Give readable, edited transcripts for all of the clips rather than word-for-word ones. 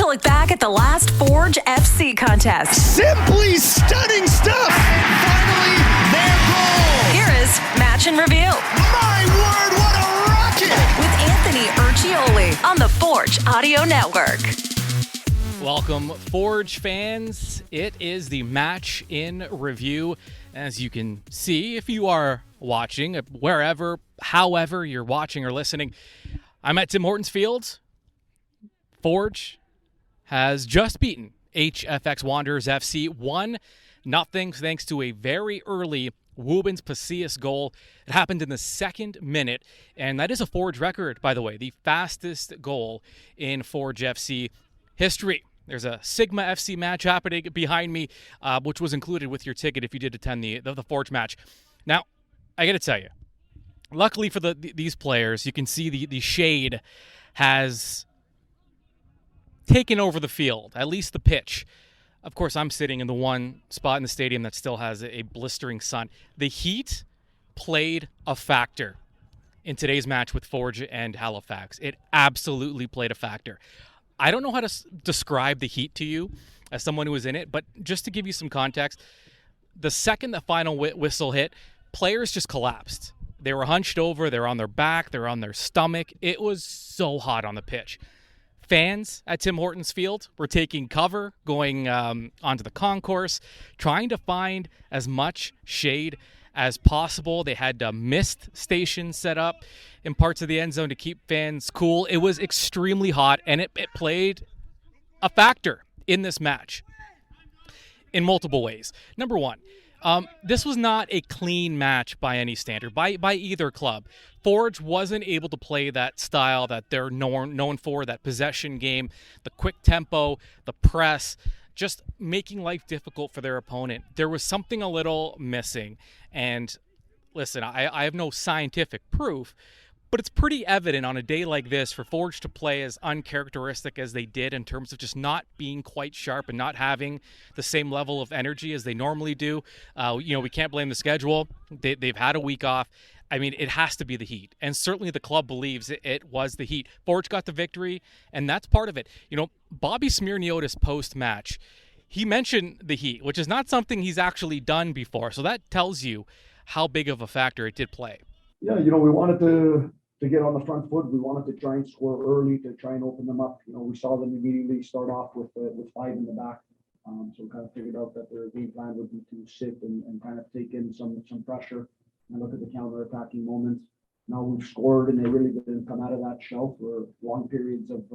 to look back at the last Forge FC contest. Simply stunning stuff! And finally, their goal! Here is Match and Review. My word, what a rocket! With Anthony Urciuoli on the Forge Audio Network. Welcome, Forge fans. It is the Match in Review. As you can see, if you are watching, wherever, however you're watching or listening, I'm at Tim Hortons Field. Forge has just beaten HFX Wanderers FC 1-0 thanks to a very early Wubens Pacius goal. It happened in the second minute, and that is a Forge record, by the way, the fastest goal in Forge FC history. There's a Sigma FC match happening behind me, which was included with your ticket if you did attend the Forge match. Now, I got to tell you, luckily for these players, you can see the shade has taken over the field, at least the pitch. Of course, I'm sitting in the one spot in the stadium that still has a blistering sun. The heat played a factor in today's match with Forge and Halifax. It absolutely played a factor. I don't know how to describe the heat to you as someone who was in it, but just to give you some context, the second the final whistle hit, players just collapsed. They were hunched over, they were on their back, they were on their stomach. It was so hot on the pitch. Fans at Tim Hortons Field were taking cover, going onto the concourse, trying to find as much shade as possible. They had mist stations set up in parts of the end zone to keep fans cool. It was extremely hot, and it played a factor in this match in multiple ways. Number one, this was not a clean match by any standard, by either club. Forge wasn't able to play that style that they're known for, that possession game, the quick tempo, the press, just making life difficult for their opponent. There was something a little missing. And listen, I have no scientific proof, but it's pretty evident on a day like this for Forge to play as uncharacteristic as they did in terms of just not being quite sharp and not having the same level of energy as they normally do. We can't blame the schedule. They've had a week off. I mean, it has to be the heat. And certainly the club believes it was the heat. Forge got the victory, and that's part of it. Bobby Smyrniotis post-match, he mentioned the heat, which is not something he's actually done before. So that tells you how big of a factor it did play. Yeah, we wanted to get on the front foot. We wanted to try and score early to try and open them up. We saw them immediately start off with five in the back. So we kind of figured out that their game plan would be to sit and kind of take in some pressure and look at the counter-attacking moments. Now we've scored, and they really didn't come out of that shell for long periods of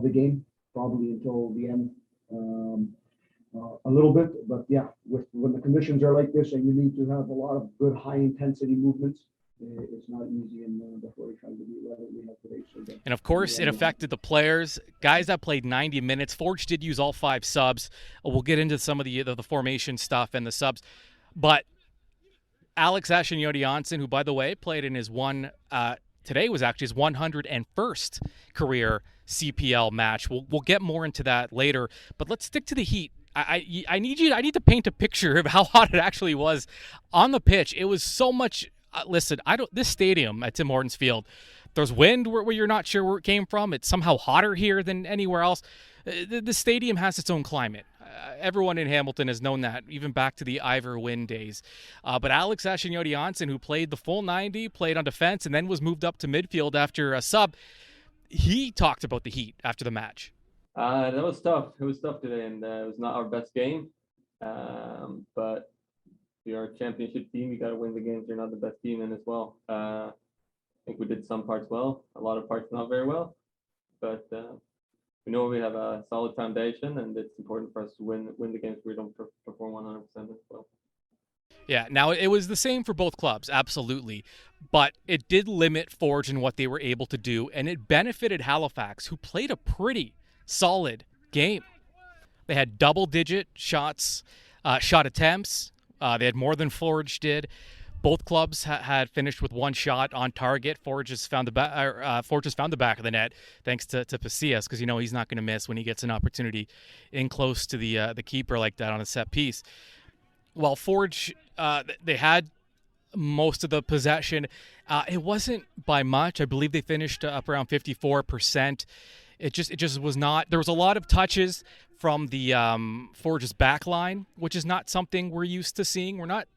the game, probably until the end a little bit. But yeah, when the conditions are like this and you need to have a lot of good high-intensity movements, it's not easy in the 45 degree weather we have today. So and of course, it affected the players, guys that played 90 minutes. Forge did use all 5 subs. We'll get into some of the formation stuff and the subs. But Alexander Achinioti-Jönsson, who, by the way, played in his today was actually his 101st career CPL match. We'll get more into that later. But let's stick to the heat. I need to paint a picture of how hot it actually was on the pitch. It was so much. Listen, this stadium at Tim Hortons Field, there's wind where you're not sure where it came from. It's somehow hotter here than anywhere else. The stadium has its own climate. Everyone in Hamilton has known that, even back to the Ivor Wynn days. But Alex Achinioti-Jönsson, who played the full 90, played on defense, and then was moved up to midfield after a sub, he talked about the heat after the match. That was tough. It was tough today, and it was not our best game. But we are a championship team. You got to win the games you're not the best team in as well. I think we did some parts well, a lot of parts not very well. But we know we have a solid foundation, and it's important for us to win the games where we don't perform 100% as well. Yeah, now it was the same for both clubs, absolutely. But it did limit Forge in what they were able to do, and it benefited Halifax, who played a pretty solid game. They had double-digit shot attempts. They had more than Forge did. Both clubs had finished with one shot on target. Forge has found the back of the net thanks to Pacius, because he's not going to miss when he gets an opportunity in close to the keeper like that on a set piece. While Forge, they had most of the possession. It wasn't by much. I believe they finished up around 54%. It just was not. There was a lot of touches from the Forge's back line, which is not something we're used to seeing. We're not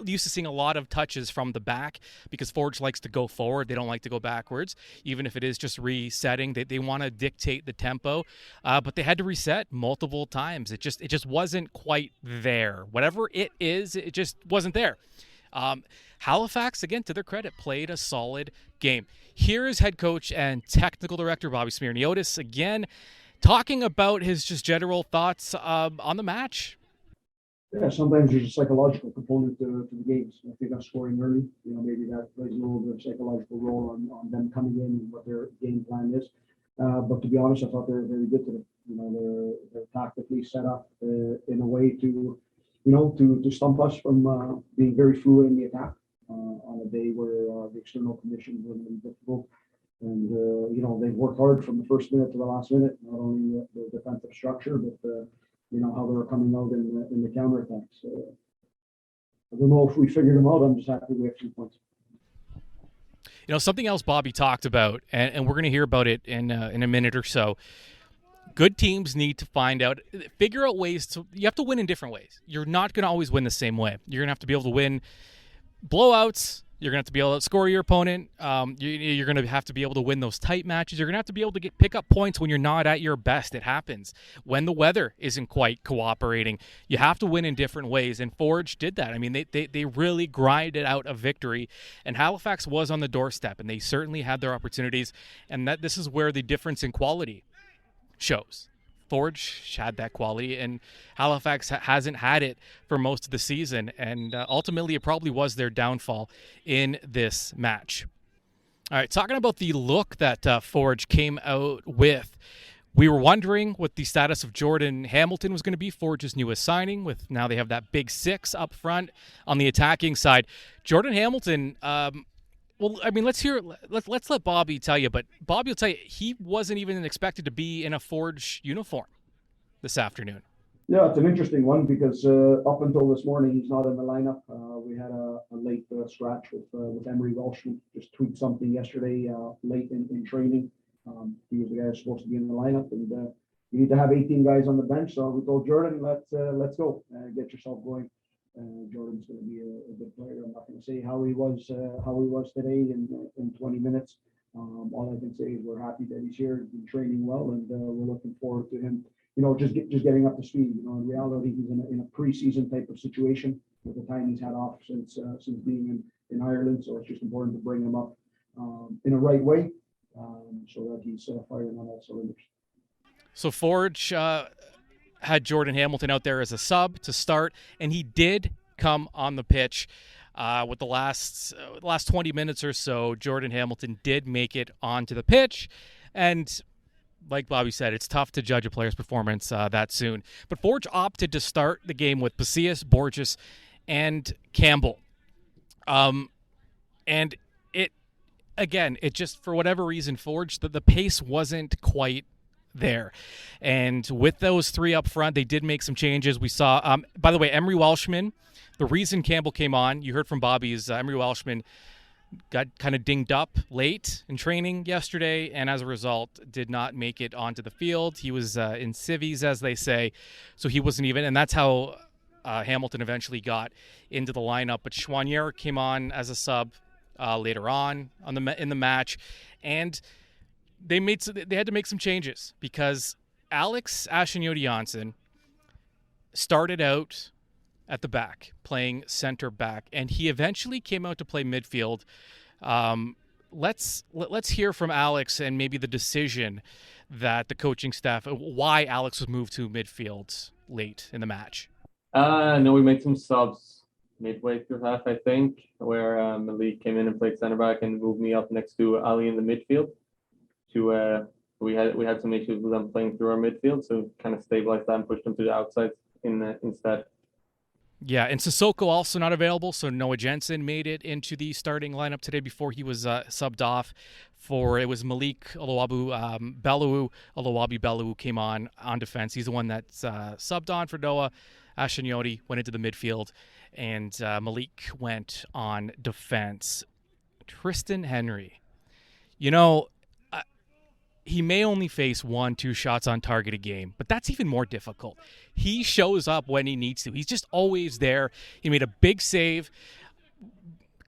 used to seeing a lot of touches from the back because Forge likes to go forward. They don't like to go backwards, even if it is just resetting. They want to dictate the tempo, but they had to reset multiple times. It just wasn't quite there. Whatever it is, it just wasn't there. Halifax, again, to their credit, played a solid game. Here is head coach and technical director Bobby Smyrniotis again, talking about his just general thoughts on the match. Yeah, sometimes there's a psychological component to the games. I think I'm scoring early. Maybe that plays a little bit of psychological role on them coming in and what their game plan is. But to be honest, I thought they were very good today. They're tactically set up in a way to stump us from being very fluid in the attack on a day where the external conditions were going to be difficult. And they've worked hard from the first minute to the last minute, not only the defensive structure, but how they were coming out in the counterattacks. I don't know if we figured them out. I'm just happy we have 3 points. Something else Bobby talked about, and we're going to hear about it in a minute or so. Good teams need to figure out ways you have to win in different ways. You're not going to always win the same way. You're going to have to be able to win blowouts. You're going to have to be able to score your opponent. You're going to have to be able to win those tight matches. You're going to have to be able to pick up points when you're not at your best. It happens. When the weather isn't quite cooperating, you have to win in different ways, and Forge did that. I mean, they really grinded out a victory, and Halifax was on the doorstep, and they certainly had their opportunities, and this is where the difference in quality shows. Forge had that quality, and Halifax hasn't had it for most of the season, and ultimately it probably was their downfall in this match. All right, talking about the look that Forge came out with, we were wondering what the status of Jordan Hamilton was going to be, Forge's newest signing, with now they have that big six up front on the attacking side. Jordan Hamilton, let's let Bobby tell you, but Bobby will tell you he wasn't even expected to be in a Forge uniform this afternoon. Yeah, it's an interesting one because up until this morning, he's not in the lineup. We had a late scratch with Emery Welshman, just tweaked something yesterday late in training. He was the guy who's supposed to be in the lineup, and you need to have 18 guys on the bench. So we told Jordan, let's go, get yourself going. Jordan's going to be a good player. I'm not going to say how he was today in 20 minutes. All I can say is we're happy that he's here. He's been training well, and we're looking forward to him. Just getting up to speed. In reality, he's in a preseason type of situation with the time he's had off since being in Ireland. So it's just important to bring him up in a right way so that he's firing on all cylinders. So Forge had Jordan Hamilton out there as a sub to start, and he did come on the pitch with the last 20 minutes or so. Jordan Hamilton did make it onto the pitch, and like Bobby said, it's tough to judge a player's performance that soon. But Forge opted to start the game with Pacias, Borges, and Campbell. And it just, for whatever reason, Forge, the pace wasn't quite there. And with those three up front, they did make some changes. We saw, by the way, Emery Welshman, the reason Campbell came on, you heard from Bobby, is Emery Welshman got kind of dinged up late in training yesterday, and as a result did not make it onto the field. He was in civvies, as they say, so he wasn't even, and that's how Hamilton eventually got into the lineup. But Chouanier came on as a sub later on in the match, and they had to make some changes because Alex Achinioti-Jönsson started out at the back, playing center back, and he eventually came out to play midfield. Let's hear from Alex and maybe the decision that the coaching staff, why Alex was moved to midfield late in the match. No, we made some subs midway through half, I think, where Malik came in and played center back and moved me up next to Ali in the midfield. We had some issues with them playing through our midfield, so kind of stabilized that and pushed them to the outside instead. Yeah, and Sissoko also not available, so Noah Jensen made it into the starting lineup today before he was subbed off it was Malik Oluwabi Bellewu came on defense. He's the one that's subbed on for Noah. Achinioti went into the midfield, and Malik went on defense. Tristan Henry. he may only face 1-2 shots on target a game, but that's even more difficult. He shows up when he needs to. He's just always there. He made a big save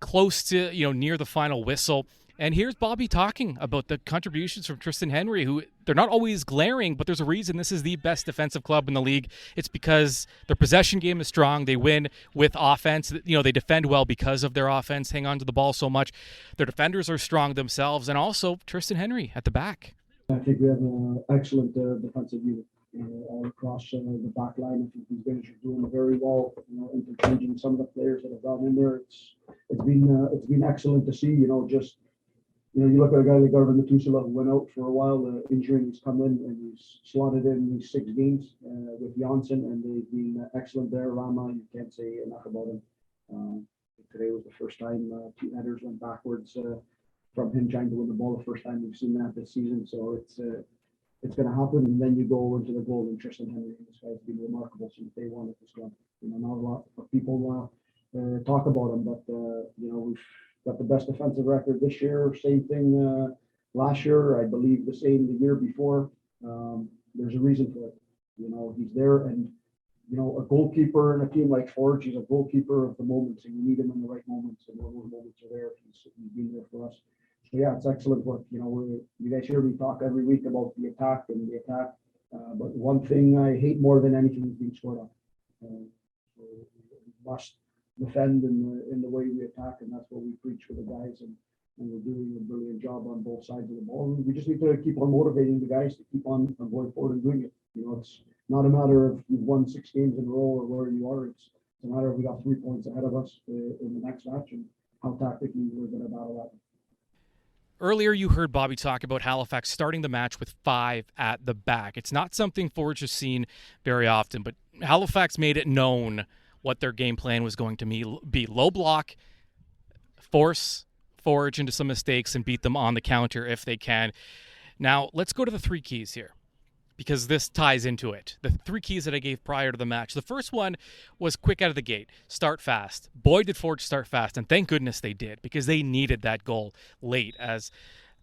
close to, near the final whistle. And here's Bobby talking about the contributions from Tristan Henry, who they're not always glaring, but there's a reason this is the best defensive club in the league. It's because their possession game is strong. They win with offense. They defend well because of their offense, hang on to the ball so much. Their defenders are strong themselves, and also Tristan Henry at the back. I think we have an excellent defensive unit all across the back line. I think these guys are doing very well, interchanging some of the players that have gone in there. It's been excellent to see, you look at a guy like Garvin Matusala, who went out for a while, injury, he's come in and he's slotted in these 6 games with Jönsson, and they've been excellent there. Rama, you can't say enough about him. Today was the first time 2 headers went backwards from him trying to win the ball. The first time we've seen that this season, so it's going to happen. And then you go into the goal, and Tristan Henry, this guy's been remarkable since day one at this club. Not a lot of people talk about him, but we've got the best defensive record this year. Same thing last year. I believe the same the year before. There's a reason for it. He's there, and a goalkeeper in a team like Forge, he's a goalkeeper of the moments, and you need him in the right moments. And when those moments are there, he's been there for us. So yeah, it's excellent work. You guys hear me talk every week about the attack and the attack. But one thing I hate more than anything is being scored on. So we must defend in the way we attack, and that's what we preach for the guys, and we're doing a brilliant job on both sides of the ball. And we just need to keep on motivating the guys to keep on going forward and doing it. It's not a matter of you've won 6 games in a row or where you are. It's a matter of we got 3 points ahead of us in the next match, and how tactically we're going to battle that. Earlier, you heard Bobby talk about Halifax starting the match with 5 at the back. It's not something Forge has seen very often, but Halifax made it known what their game plan was going to be. Low block, force Forge into some mistakes, and beat them on the counter if they can. Now, let's go to the 3 keys here, because this ties into it. The 3 keys that I gave prior to the match. The first one was quick out of the gate. Start fast. Boy, did Forge start fast, and thank goodness they did, because they needed that goal late, as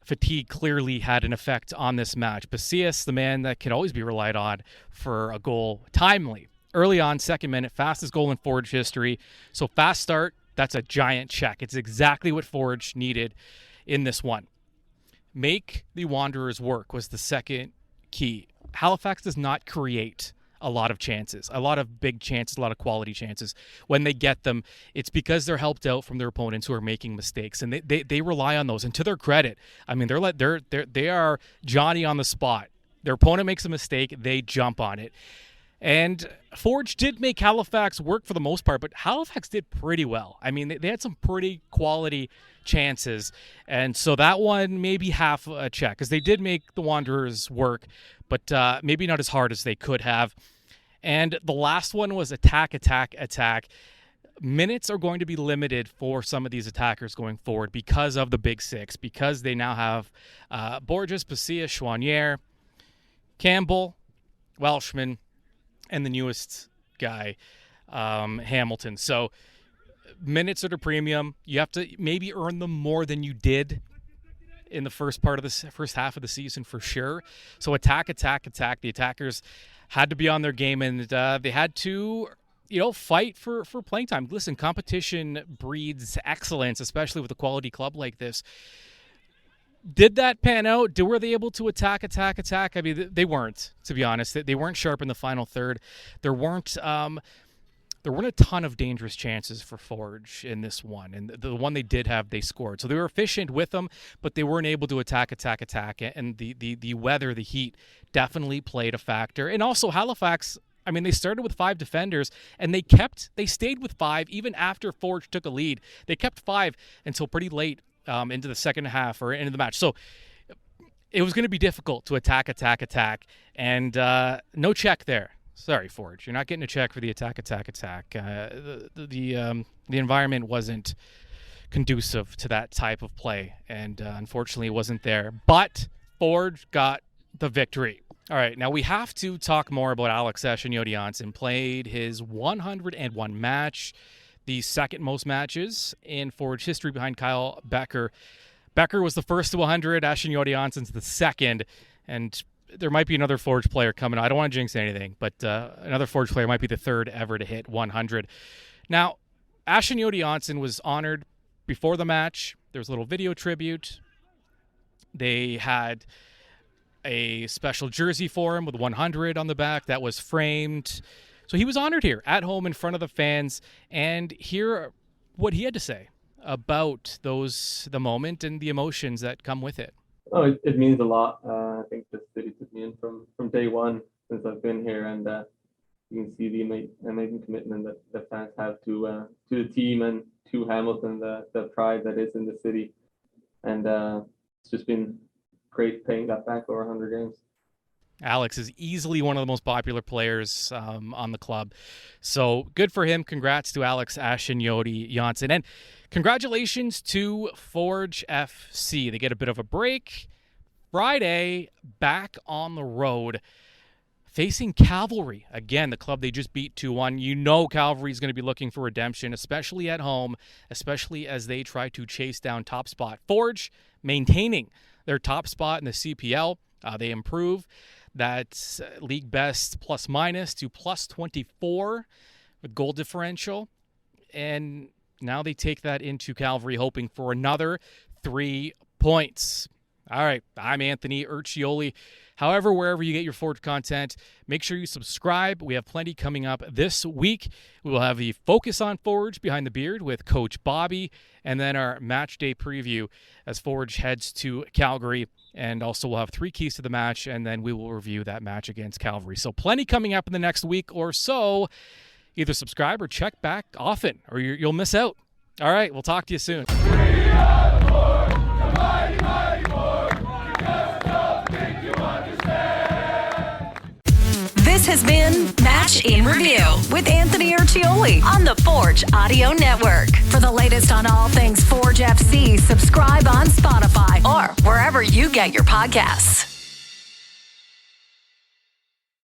fatigue clearly had an effect on this match. Pasillas, the man that can always be relied on for a goal, timely. Early on, 2nd minute, fastest goal in Forge history. So fast start, that's a giant check. It's exactly what Forge needed in this one. Make the Wanderers work was the second key. Halifax does not create a lot of chances, a lot of big chances, a lot of quality chances. When they get them, it's because they're helped out from their opponents who are making mistakes, and they rely on those. And to their credit, I mean, they are Johnny on the spot. Their opponent makes a mistake, they jump on it. And Forge did make Halifax work for the most part, but Halifax did pretty well. I mean, they had some pretty quality chances, and so that one maybe half a check, because they did make the Wanderers work, but maybe not as hard as they could have. And the last one was attack. Minutes are going to be limited for some of these attackers going forward because of the Big Six, because they now have Borges, Pasillas, Chouanier, Campbell, Welshman, and the newest guy, Hamilton. So minutes are the premium. You have to maybe earn them more than you did in the first half of the season for sure. So attack. The attackers had to be on their game, and they had to, fight for playing time. Listen, competition breeds excellence, especially with a quality club like this. Did that pan out? Were they able to attack? I mean, they weren't, to be honest. They weren't sharp in the final third. There weren't a ton of dangerous chances for Forge in this one. And the one they did have, they scored. So they were efficient with them, but they weren't able to attack. And the weather, the heat, definitely played a factor. And also Halifax, I mean, they started with 5 defenders, and they stayed with 5 even after Forge took a lead. They kept 5 until pretty late into the second half or into the match. So it was going to be difficult to attack, and no check there. Sorry, Forge, you're not getting a check for the attack. The environment wasn't conducive to that type of play, and unfortunately it wasn't there. But Forge got the victory. All right, now we have to talk more about Alexander Achinioti-Jönsson. Played his 101 match, the second most matches in Forge history behind Kyle Becker. Becker was the first to 100. Achinioti-Jönsson's the second. And there might be another Forge player coming. I don't want to jinx anything, but another Forge player might be the third ever to hit 100. Now, Achinioti-Jönsson was honored before the match. There was a little video tribute. They had a special jersey for him with 100 on the back that was framed. So he was honored here at home in front of the fans, and hear what he had to say about the moment and the emotions that come with it. Oh, it means a lot. I think the city took me in from day one since I've been here, and you can see the amazing commitment that the fans have to the team and to Hamilton, the pride that is in the city, and it's just been great paying that back over 100 games. Alex is easily one of the most popular players on the club. So good for him. Congrats to Alex Achinioti-Jönsson. And congratulations to Forge FC. They get a bit of a break. Friday, back on the road, facing Cavalry. Again, the club they just beat 2-1. You know Cavalry is going to be looking for redemption, especially at home, especially as they try to chase down top spot. Forge maintaining their top spot in the CPL. They improve that league best plus minus to plus 24 with goal differential. And now they take that into Cavalry, hoping for another 3 points. All right, I'm Anthony Urciuoli. However, wherever you get your Forge content, make sure you subscribe. We have plenty coming up this week. We will have the Focus on Forge Behind the Beard with Coach Bobby, and then our match day preview as Forge heads to Calgary. And also we'll have 3 keys to the match, and then we will review that match against Cavalry. So plenty coming up in the next week or so. Either subscribe or check back often, or you'll miss out. All right, we'll talk to you soon. This has been Match in Review with Anthony Urciuoli on the Forge Audio Network. For the latest on all things Forge FC, subscribe on Spotify or wherever you get your podcasts.